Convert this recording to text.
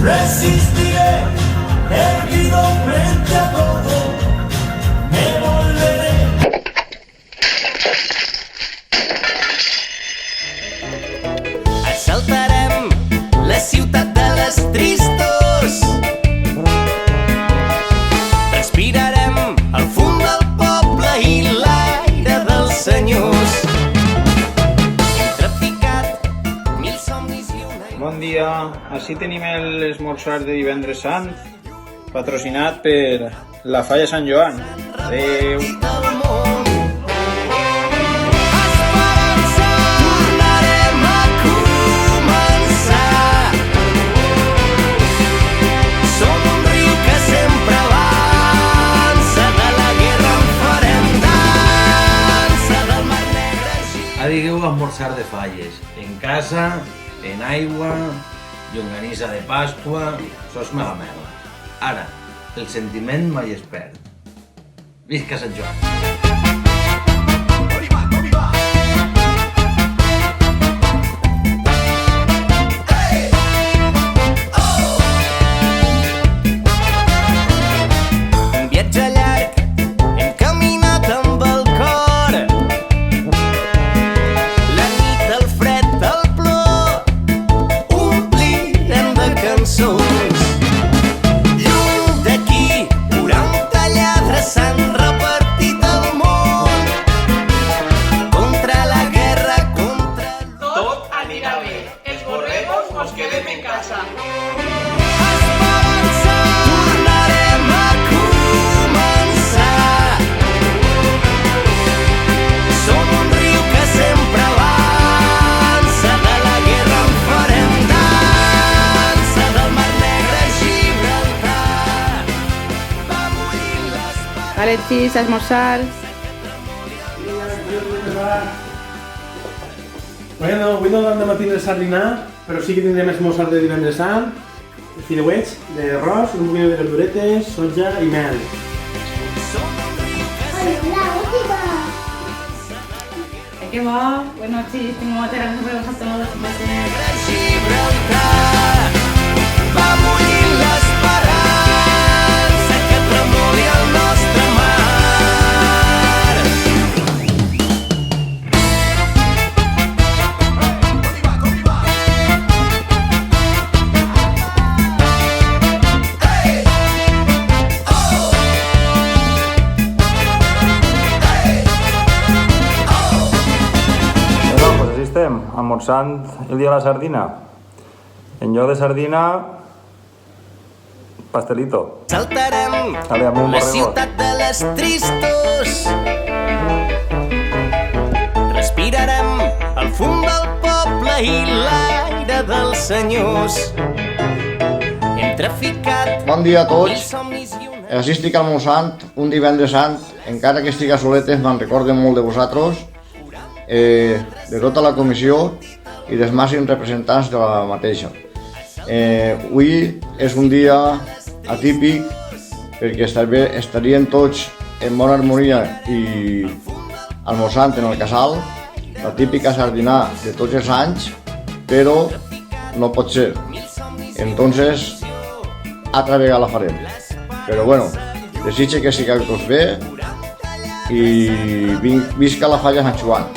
Resistiré, erguido frente a todo, me volveré. Assaltarem la ciutat de les tristos. Respirarem el fum del poble i l'aire dels senyors. Hem traficat mil somnis i una... Bon dia, així tenim l'esmorzar de divendres sant, patrocinat per la Falla Sant Joan. Adéu. del món. Esperança, tornarem a començar. Som un riu que sempre avança, de la guerra en farem dansa, del mar negre Ara digueu esmorzar de falles, en casa, en aigua, llonganissa de Pasqua, sos mela. Ara, el sentiment mai es perd. Visca Sant Joan! Un viatge llarg, hem caminat amb el cor. La nit, el fred, el plor, omplirem de cançons. Lluny d'aquí, 40 lladres s'han repartit al món. Contra la guerra, contra Tot anirà bé. Els borregos nos quedem en casa. l'esperança. Tornarem a començar. Som un riu que sempre avança, de la guerra en farem dansa, del mar negre a Gibraltar. Va morir l'esperança. Vale, chis, a almorzar. Bueno, avui no hem de tindre sardinar, però sí que tindrem esmorzar de divendres sant, fileuets d'arròs, un poquet de verduretes, soja i mel. Ay, qué va. Bueno, chis, tengo muchas ganas de verlos a todos. Gibraltar. Va morir l'esperança que tremoli el nostre mar. Bueno, pues així estem, almorzant el dia de la sardina. En lloc de sardina, pastelito. Saltarem Dale, amunt, la borregos. ciutat de les tristos. Respirarem el fum del poble i l'aire dels senyors. Hem traficat Bon dia a mil tots. somnis i una... Així estic almorzant un divendres sant, encara que estic a soletes me'n recorden molt de vosaltres, de tota la comissió i dels màxims representants de la mateixa. Avui és un dia atípic perquè estarien tots en bona harmonia i almorzant en el casal, la típica sardinà de tots els anys, però no pot ser. Entonces, altra vegada la farem. Però bueno, desitge que sigueu tots bé i visca la Falla Sant Joan.